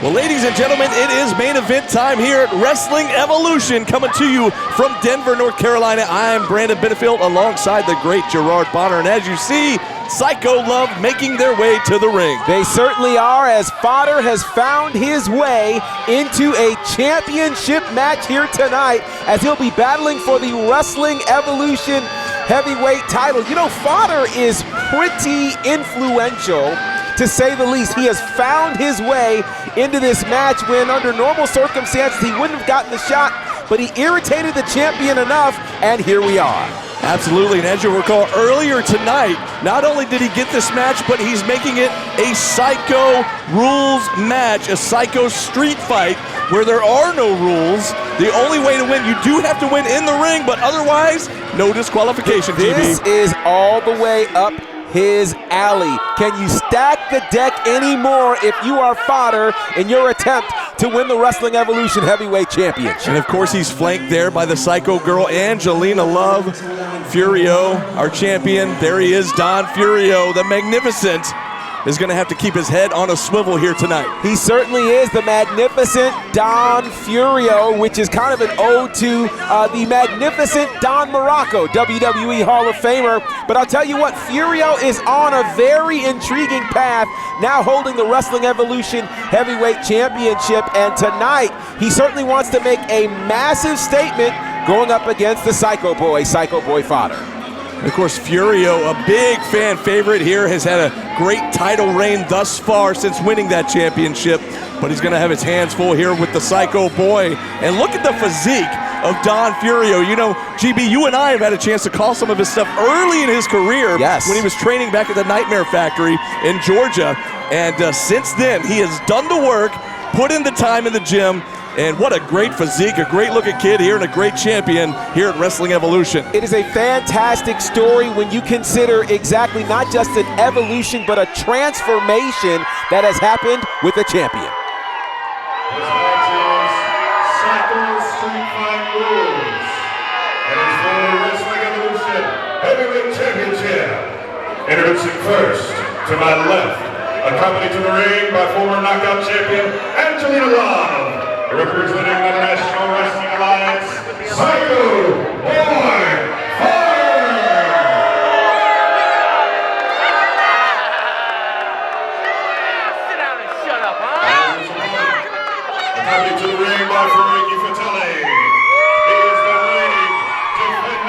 Well, ladies and gentlemen, it is main event time here at Wrestling Evolution, coming to you from Denver, North Carolina. I'm Brandon Benefield alongside the great Gerard Bonner, and as you see, Psycho Love making their way to the ring. They certainly are, as Fodder has found his way into a championship match here tonight, as he'll be battling for the Wrestling Evolution heavyweight title. You know, Fodder is pretty influential, to say the least. He has found his way into this match when under normal circumstances he wouldn't have gotten the shot, but he irritated the champion enough, and here we are. Absolutely, and as you recall earlier tonight, not only did he get this match, but he's making it a Psycho rules match, a Psycho street fight where there are no rules. The only way to win, you do have to win in the ring, but otherwise, no disqualification, This is all the way up his alley. Can you stack the deck anymore if you are Fodder in your attempt to win the Wrestling Evolution Heavyweight Championship? And of course, he's flanked there by the Psycho girl, Angelina Love. Furio, our champion, there he is, Don Furio, the Magnificent, is going to have to keep his head on a swivel here tonight. He certainly is, the Magnificent Don Furio, which is kind of an ode to the Magnificent Don Morocco, WWE Hall of Famer. But I'll tell you what, Furio is on a very intriguing path, now holding the Wrestling Evolution Heavyweight Championship. And tonight, he certainly wants to make a massive statement going up against the Psycho Boy Fodder. And of course, Furio, a big fan favorite here, has had a great title reign thus far since winning that championship, but he's going to have his hands full here with the Psycho Boy. And look at the physique of Don Furio. You know, GB, you and I have had a chance to call some of his stuff early in his career, yes, when he was training back at the Nightmare Factory in Georgia. And since then, he has done the work, put in the time in the gym, and what a great physique, a great-looking kid here, and a great champion here at Wrestling Evolution. It is a fantastic story when you consider exactly not just an evolution, but a transformation that has happened with the champion. This match is Psycho Street Fight Rules, and it's for the Wrestling Evolution Heavyweight Championship. Introducing first, to my left, accompanied to the ring by former knockout champion Angelina Love. Representing the National Wrestling Alliance, Psycho Boy Fodder! Sit down and shut up, huh? Accompanied to the ring by Furio Fratelli. He is the reigning, defending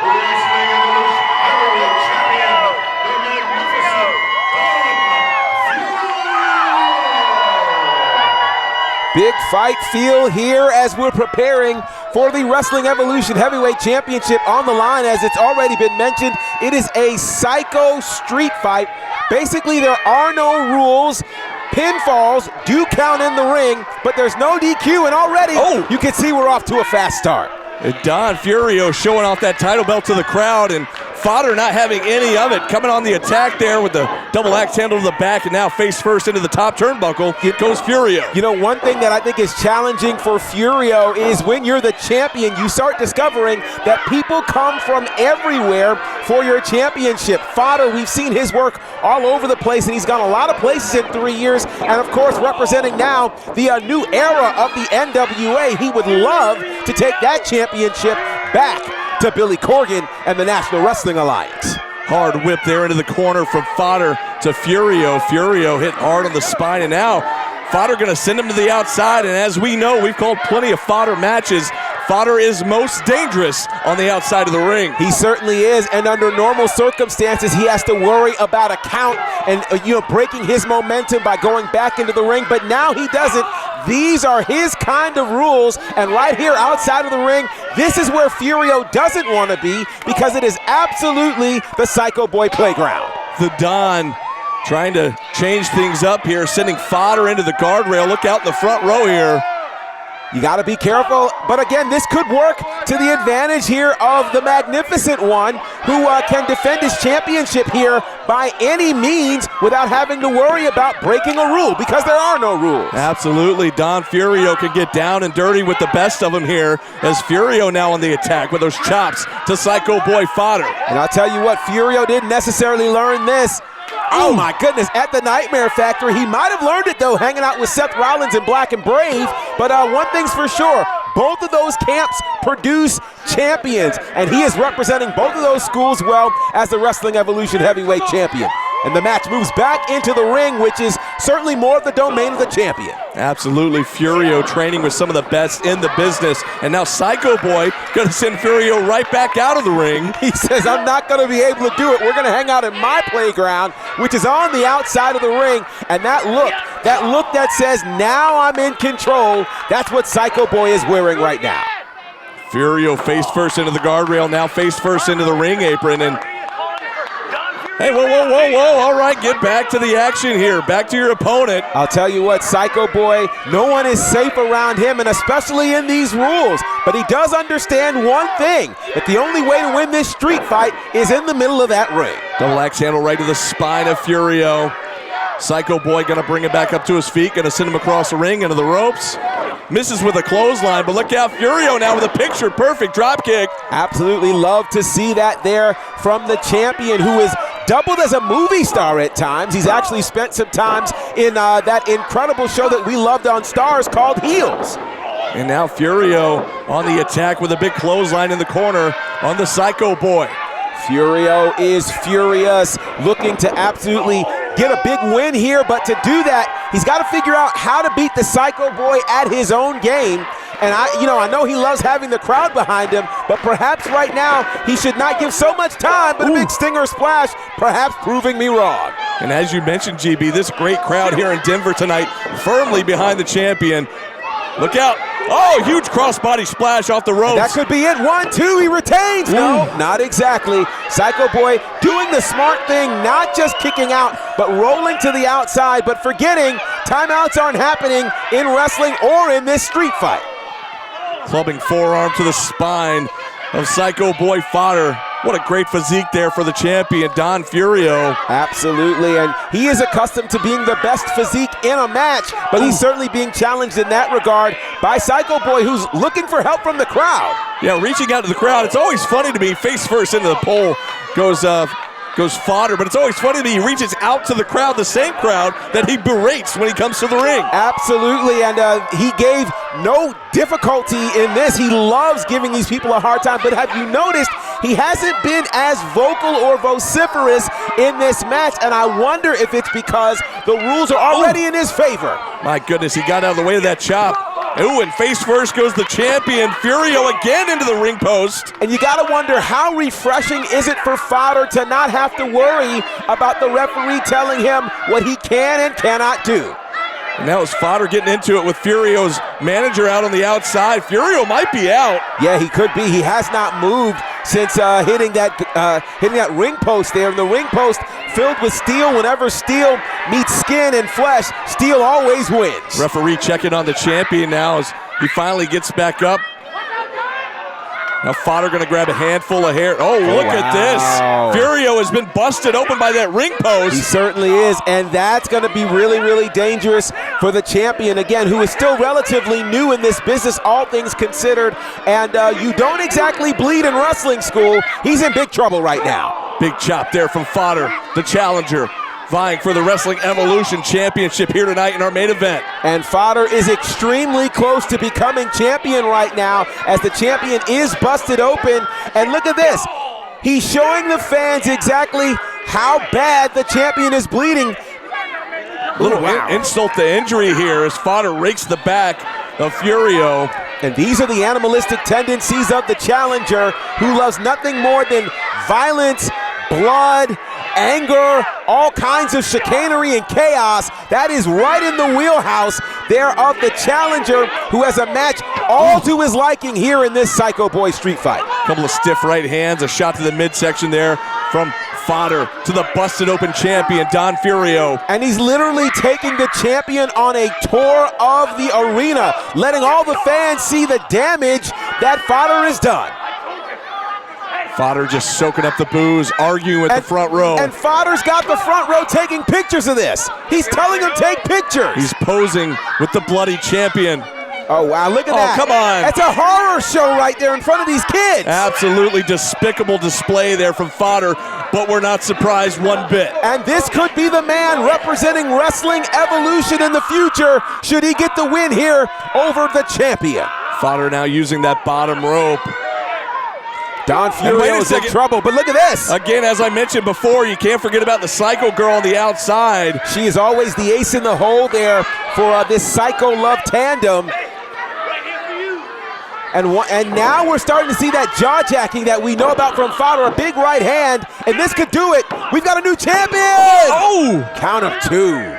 Wrestling Evolution Heavyweight Champion, the Magnificent Don Furio! Big fight feel here as we're preparing for the Wrestling Evolution Heavyweight Championship on the line. As it's already been mentioned, it is a Psycho street fight. Basically, there are no rules. Pinfalls do count in the ring, but there's no DQ, and already you can see we're off to a fast start. Don Furio showing off that title belt to the crowd, and Fodder not having any of it. Coming on the attack there with the double axe handle to the back, and now face first into the top turnbuckle. Here goes Furio. You know, one thing that I think is challenging for Furio is when you're the champion, you start discovering that people come from everywhere for your championship. Fodder, we've seen his work all over the place, and he's gone a lot of places in 3 years, and of course representing now the new era of the NWA. He would love to take that championship back to Billy Corgan and the National Wrestling Alliance. Hard whip there into the corner from Fodder to Furio. Furio hit hard on the spine, and now Fodder going to send him to the outside, and as we know, we've called plenty of Fodder matches. Fodder is most dangerous on the outside of the ring. He certainly is, and under normal circumstances, he has to worry about a count and breaking his momentum by going back into the ring, but now he doesn't. These are his kind of rules, and right here outside of the ring, this is where Furio doesn't want to be, because it is absolutely the Psycho Boy playground. The Don trying to change things up here, sending Fodder into the guardrail. Look out in the front row here. You got to be careful, but again, this could work to the advantage here of the Magnificent One, who can defend his championship here by any means without having to worry about breaking a rule, because there are no rules. Absolutely, Don Furio can get down and dirty with the best of them here, as Furio now on the attack with those chops to Psycho Boy Fodder. And I'll tell you what, Furio didn't necessarily learn this Oh my goodness, at the Nightmare Factory. He might have learned it though, hanging out with Seth Rollins in Black and Brave. But one thing's for sure, both of those camps produce champions, and he is representing both of those schools well as the Wrestling Evolution Heavyweight Champion. And the match moves back into the ring, which is certainly more of the domain of the champion. Absolutely. Furio training with some of the best in the business. And now Psycho Boy going to send Furio right back out of the ring. He says, I'm not going to be able to do it. We're going to hang out in my playground, which is on the outside of the ring. And that look that says, now I'm in control, that's what Psycho Boy is wearing right now. Furio face first into the guardrail, now face first into the ring apron. And hey, whoa, all right, get back to the action here. Back to your opponent. I'll tell you what, Psycho Boy, no one is safe around him, and especially in these rules. But he does understand one thing, that the only way to win this street fight is in the middle of that ring. Double axe handle right to the spine of Furio. Psycho Boy gonna bring him back up to his feet, gonna send him across the ring into the ropes. Misses with a clothesline, but look out, Furio now with a picture-perfect drop kick. Absolutely love to see that there from the champion, who is doubled as a movie star at times. He's actually spent some times in that incredible show that we loved on Stars called Heels. And now Furio on the attack with a big clothesline in the corner on the Psycho Boy. Furio is furious, looking to absolutely get a big win here, but to do that, he's got to figure out how to beat the Psycho Boy at his own game. And I know he loves having the crowd behind him, but perhaps right now he should not give so much time, but a big stinger splash, perhaps proving me wrong. And as you mentioned, GB, this great crowd here in Denver tonight, firmly behind the champion. Look out. Oh, huge crossbody splash off the ropes. That could be it. 1, 2, he retains. No, not exactly. Psycho Boy doing the smart thing, not just kicking out, but rolling to the outside, but forgetting timeouts aren't happening in wrestling or in this street fight. Clubbing forearm to the spine of Psycho Boy Fodder. What a great physique there for the champion, Don Furio. Absolutely, and he is accustomed to being the best physique in a match, but he's certainly being challenged in that regard by Psycho Boy, who's looking for help from the crowd. Yeah, reaching out to the crowd. It's always funny to me, face first into the pole goes Fodder, but it's always funny to me, he reaches out to the crowd, the same crowd that he berates when he comes to the ring. Absolutely, and he gave no difficulty in this. He loves giving these people a hard time, but have you noticed he hasn't been as vocal or vociferous in this match, and I wonder if it's because the rules are already in his favor. My goodness, he got out of the way of that chop. Ooh, and face first goes the champion, Furio again into the ring post. And you gotta wonder, how refreshing is it for Fodder to not have to worry about the referee telling him what he can and cannot do. And that was Fodder getting into it with Furio's manager out on the outside. Furio might be out. Yeah, he could be. He has not moved since hitting that ring post there. And the ring post filled with steel. Whenever steel meets skin and flesh, steel always wins. Referee checking on the champion now as he finally gets back up. Now Fodder gonna grab a handful of hair. Oh, look at this. Furio has been busted open by that ring post. He certainly is, and that's gonna be really, really dangerous for the champion, again, who is still relatively new in this business, all things considered, and you don't exactly bleed in wrestling school. He's in big trouble right now. Big chop there from Fodder, the challenger, vying for the Wrestling Evolution Championship here tonight in our main event. And Fodder is extremely close to becoming champion right now, as the champion is busted open. And look at this. He's showing the fans exactly how bad the champion is bleeding. Little insult to injury here as Fodder rakes the back of Furio. And these are the animalistic tendencies of the challenger, who loves nothing more than violence, blood, anger, all kinds of chicanery and chaos. That is right in the wheelhouse there of the challenger, who has a match all to his liking here in this Psycho Boy street fight. Couple of stiff right hands, a shot to the midsection there from Fodder to the busted open champion, Don Furio. And he's literally taking the champion on a tour of the arena, letting all the fans see the damage that Fodder has done. Fodder just soaking up the booze, arguing with the front row. And Fodder's got the front row taking pictures of this. He's telling them take pictures. He's posing with the bloody champion. Oh, wow, look at that. Oh, come on. That's a horror show right there in front of these kids. Absolutely despicable display there from Fodder. but we're not surprised one bit. And this could be the man representing Wrestling Evolution in the future should he get the win here over the champion. Fodder now using that bottom rope. Don Furio is in trouble, but look at this. Again, as I mentioned before, you can't forget about the Psycho Girl on the outside. She is always the ace in the hole there for this Psycho Love tandem. And now we're starting to see that jaw jacking that we know about from Fodder, a big right hand, and this could do it. We've got a new champion! Oh! Count of two.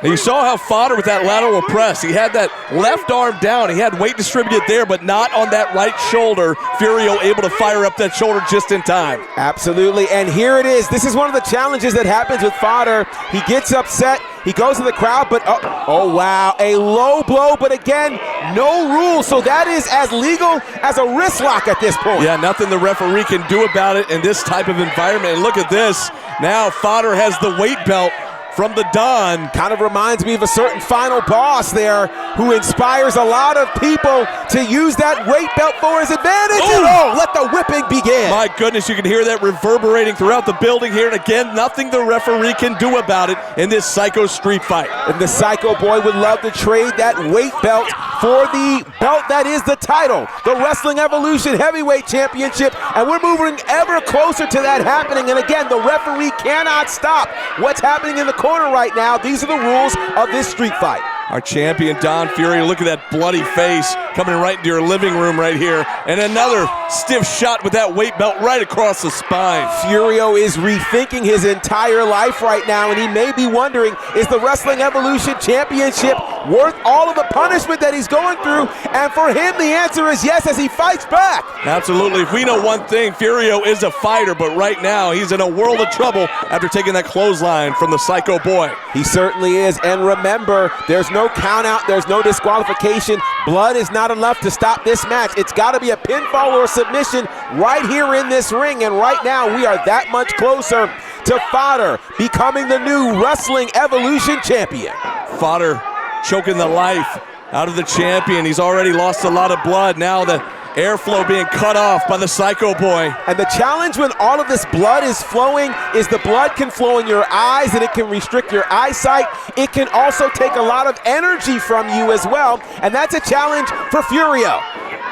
And you saw how Fodder with that lateral press, he had that left arm down, he had weight distributed there, but not on that right shoulder. Furio able to fire up that shoulder just in time. Absolutely, and here it is. This is one of the challenges that happens with Fodder. He gets upset, he goes to the crowd, but oh wow, a low blow, but again, no rules, so that is as legal as a wrist lock at this point. Yeah, nothing the referee can do about it in this type of environment. And look at this, now Fodder has the weight belt from the Don. Kind of reminds me of a certain final boss there who inspires a lot of people to use that weight belt for his advantage. Ooh. And let the whipping begin. My goodness, you can hear that reverberating throughout the building here. And again, nothing the referee can do about it in this Psycho street fight. And the Psycho Boy would love to trade that weight belt for the belt that is the title, the Wrestling Evolution Heavyweight Championship. And we're moving ever closer to that happening. And again, the referee cannot stop what's happening in the corner right now. These are the rules of this street fight. Our champion, Don Furio, look at that bloody face coming right into your living room right here. And another stiff shot with that weight belt right across the spine. Furio is rethinking his entire life right now, and he may be wondering, is the Wrestling Evolution Championship worth all of the punishment that he's going through? And for him, the answer is yes, as he fights back. Absolutely. If we know one thing, Furio is a fighter, but right now he's in a world of trouble after taking that clothesline from the Psycho Boy. He certainly is, and remember, there's no count out, there's no disqualification. Blood is not enough to stop this match. It's got to be a pinfall or a submission right here in this ring, and right now we are that much closer to Fodder becoming the new Wrestling Evolution champion. Fodder choking the life out of the champion. He's already lost a lot of blood. Now the airflow being cut off by the Psycho Boy. And the challenge when all of this blood is flowing is the blood can flow in your eyes and it can restrict your eyesight. It can also take a lot of energy from you as well, and that's a challenge for Furio.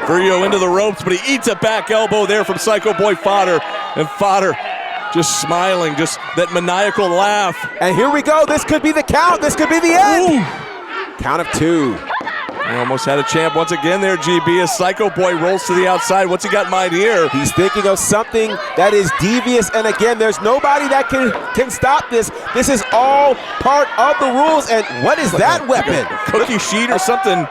Furio into the ropes, but he eats a back elbow there from Psycho Boy Fodder, and Fodder just smiling, just that maniacal laugh. And here we go, this could be the count, this could be the end. Ooh. Count of two. He almost had a champ once again there, GB, as Psycho Boy rolls to the outside. What's he got in mind here? He's thinking of something that is devious, and again, there's nobody that can stop this. This is all part of the rules, and what is that weapon? Like a cookie sheet or something.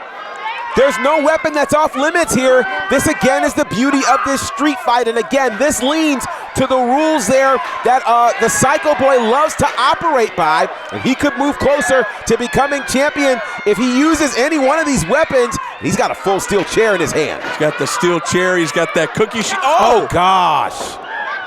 There's no weapon that's off limits here. This again is the beauty of this street fight, and again, this leans to the rules there that the Psycho Boy loves to operate by, and he could move closer to becoming champion if he uses any one of these weapons. He's got a full steel chair in his hand. He's got the steel chair, he's got that cookie sheet. Oh gosh.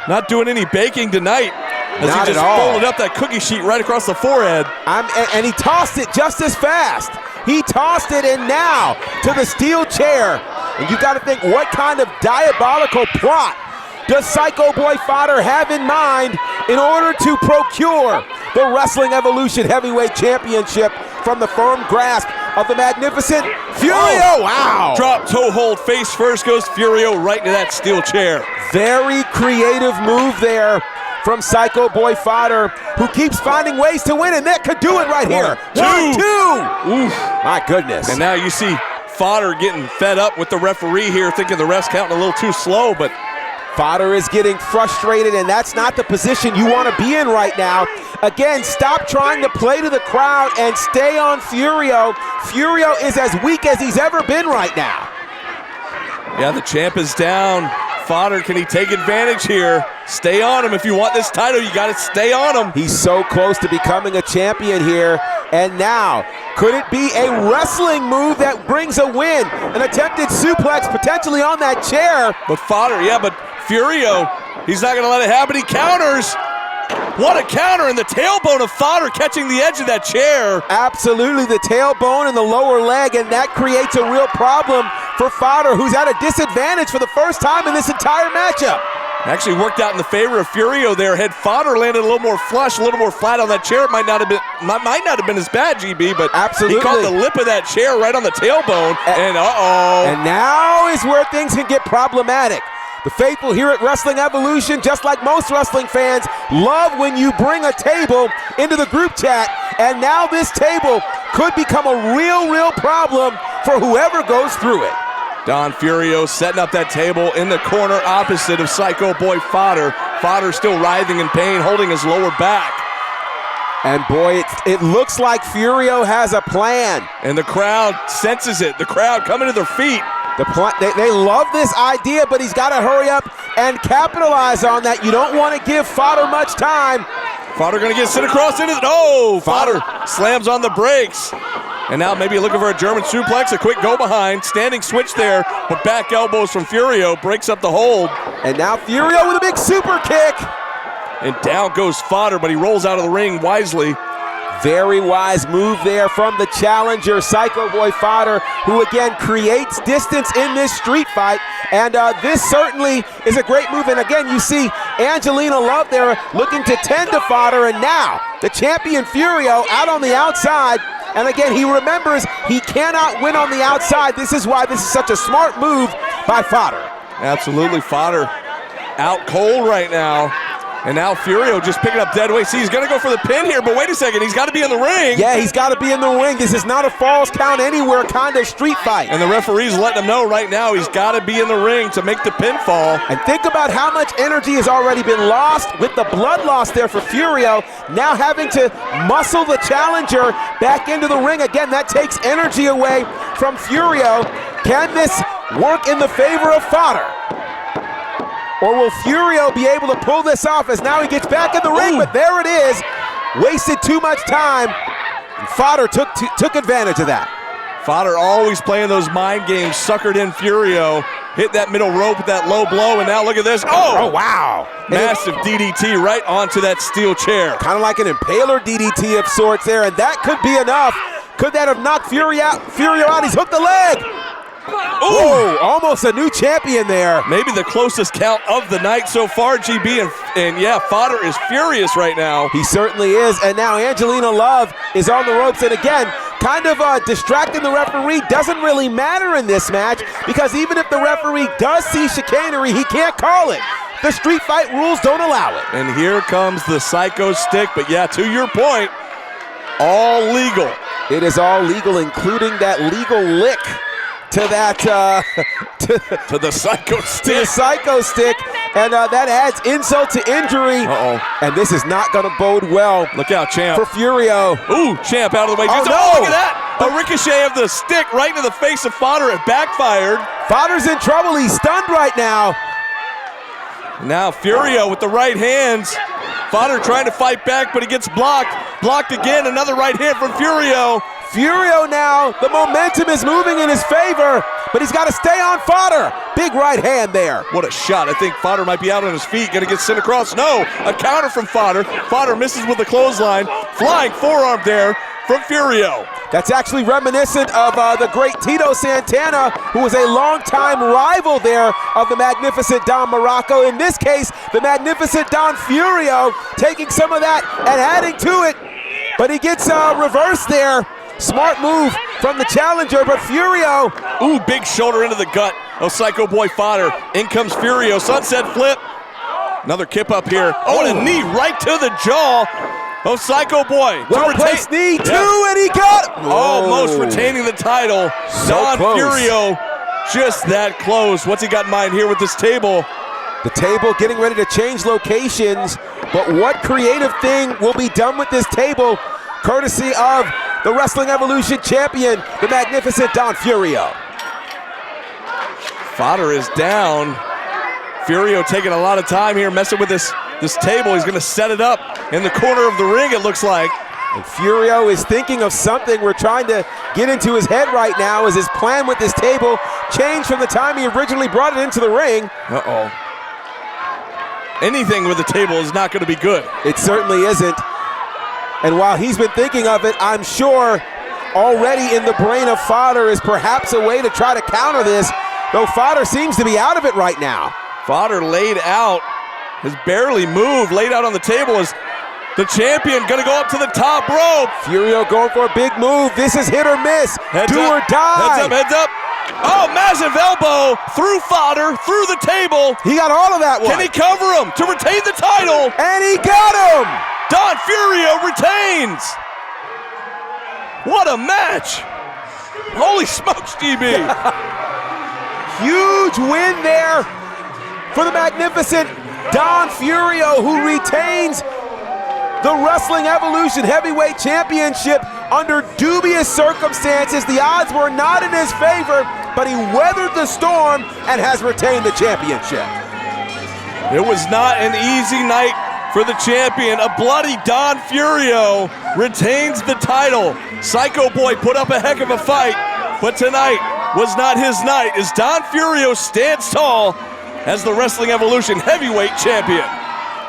Not doing any baking tonight, as Not he just at all. folded up that cookie sheet right across the forehead. And he tossed it just as fast. He tossed it, and now to the steel chair. And you got to think, what kind of diabolical plot does Psycho Boy Fodder have in mind in order to procure the Wrestling Evolution Heavyweight Championship from the firm grasp of the magnificent Furio? Wow! Drop, toe hold, face first goes Furio right into that steel chair. Very creative move there from Psycho Boy Fodder, who keeps finding ways to win, and that could do it right here. 1, 2! Oof. My goodness. And now you see Fodder getting fed up with the referee here, thinking the ref's counting a little too slow, but Fodder is getting frustrated, and that's not the position you want to be in right now. Again, stop trying to play to the crowd and stay on Furio. Furio is as weak as he's ever been right now. yeah, the champ is down. Fodder, can he take advantage here? Stay on him. If you want this title, you got to stay on him. He's so close to becoming a champion here. And now, could it be a wrestling move that brings a win? An attempted suplex potentially on that chair. But Fodder, yeah, but Furio, he's not going to let it happen. He counters. What a counter, and the tailbone of Fodder catching the edge of that chair. Absolutely, the tailbone and the lower leg, and that creates a real problem for Fodder, who's at a disadvantage for the first time in this entire matchup. Actually worked out in the favor of Furio there. Had Fodder landed a little more flush, a little more flat on that chair, it might not have been as bad, GB, but absolutely. He caught the lip of that chair right on the tailbone, and uh-oh. And now is where things can get problematic. The faithful here at Wrestling Evolution, just like most wrestling fans, love when you bring a table into the group chat, and now this table could become a real problem for whoever goes through it. Don Furio setting up that table in the corner opposite of Psycho Boy Fodder. Fodder still writhing in pain, holding his lower back. And boy, it looks like Furio has a plan. And the crowd senses it. The crowd coming to their feet. They love this idea, but he's got to hurry up and capitalize on that. You don't want to give Fodder much time. Fodder going to get sent across into the... Oh, Fodder slams on the brakes. And now maybe looking for a German suplex, a quick go behind, standing switch there, but back elbows from Furio, breaks up the hold. And now Furio with a big super kick. And down goes Fodder, but he rolls out of the ring wisely. Very wise move there from the challenger, Psycho Boy Fodder, who again creates distance in this street fight. And this certainly is a great move. And again, you see Angelina Love there looking to tend to Fodder. And now the champion Furio out on the outside. And again, he remembers he cannot win on the outside. This is why this is such a smart move by Fodder. Absolutely, Fodder out cold right now. And now Furio just picking up dead weight. See, he's going to go for the pin here, but wait a second, he's got to be in the ring. Yeah, he's got to be in the ring. This is not a falls count anywhere kind of street fight. And the referee's letting him know right now he's got to be in the ring to make the pinfall. And think about how much energy has already been lost with the blood loss there for Furio. Now having to muscle the challenger back into the ring. Again, that takes energy away from Furio. Can this work in the favor of Fodder? Or will Furio be able to pull this off as now he gets back in the ring? But there it is. Wasted too much time. And Fodder took advantage of that. Fodder always playing those mind games, suckered in Furio, hit that middle rope with that low blow, and now look at this. Oh wow. Massive DDT right onto that steel chair. Kind of like an impaler DDT of sorts there, and that could be enough. Could that have knocked Furio out? He's hooked the leg. Oh, almost a new champion there. Maybe the closest count of the night so far, GB, and yeah, Fodder is furious right now. He certainly is, and now Angelina Love is on the ropes, and again, kind of distracting the referee. Doesn't really matter in this match, because even if the referee does see chicanery, he can't call it. The street fight rules don't allow it. And here comes the Psycho Stick, but yeah, to your point, all legal. It is all legal, including that legal lick to that to the Psycho Stick. To the Psycho Stick, and that adds insult to injury. And this is not going to bode well. Look out, Champ. For Furio. Ooh, Champ out of the way. Oh, no. Look at that. A ricochet of the stick right into the face of Fodder. It backfired. Fodder's in trouble. He's stunned right now. Now Furio with the right hands. Fodder trying to fight back, but he gets blocked. Blocked again. Another right hand from Furio. Furio now, the momentum is moving in his favor, but he's got to stay on Fodder. Big right hand there. What a shot. I think Fodder might be out on his feet. Gonna get sent across. No, a counter from Fodder. Fodder misses with the clothesline. Flying forearm there from Furio. That's actually reminiscent of the great Tito Santana, who was a longtime rival there of the magnificent Don Morocco. In this case, the magnificent Don Furio taking some of that and adding to it, but he gets reversed there. Smart move from the challenger, but Furio. Ooh, big shoulder into the gut of Psycho Boy Fodder. In comes Furio, sunset flip. Another kip up here. Oh, and a knee right to the jaw of Psycho Boy. Well-placed knee, too, and he got it. Almost retaining the title. Don Furio, just that close. What's he got in mind here with this table? The table getting ready to change locations, but what creative thing will be done with this table, courtesy of the Wrestling Evolution champion, the magnificent Don Furio. Fodder is down. Furio taking a lot of time here, messing with this table. He's going to set it up in the corner of the ring, it looks like. And Furio is thinking of something. We're trying to get into his head right now as his plan with this table changed from the time he originally brought it into the ring. Anything with the table is not going to be good. It certainly isn't. And while he's been thinking of it, I'm sure already in the brain of Fodder is perhaps a way to try to counter this, though Fodder seems to be out of it right now. Fodder laid out has barely moved, laid out on the table as the champion gonna go up to the top rope. Furio going for a big move. This is hit or miss. Do or die. Heads up, heads up. Oh, massive elbow through Fodder, through the table. He got all of that one. Can he cover him to retain the title? And he got him. Don Furio retains. What a match. Holy smokes, GB. Huge win there for the magnificent Don Furio, who retains the Wrestling Evolution Heavyweight Championship under dubious circumstances. The odds were not in his favor, but he weathered the storm and has retained the championship. It was not an easy night for the champion. A bloody Don Furio retains the title. Psycho Boy put up a heck of a fight, but tonight was not his night as Don Furio stands tall as the Wrestling Evolution Heavyweight Champion.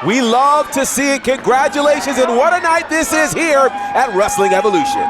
We love to see it. Congratulations, and what a night this is here at Wrestling Evolution.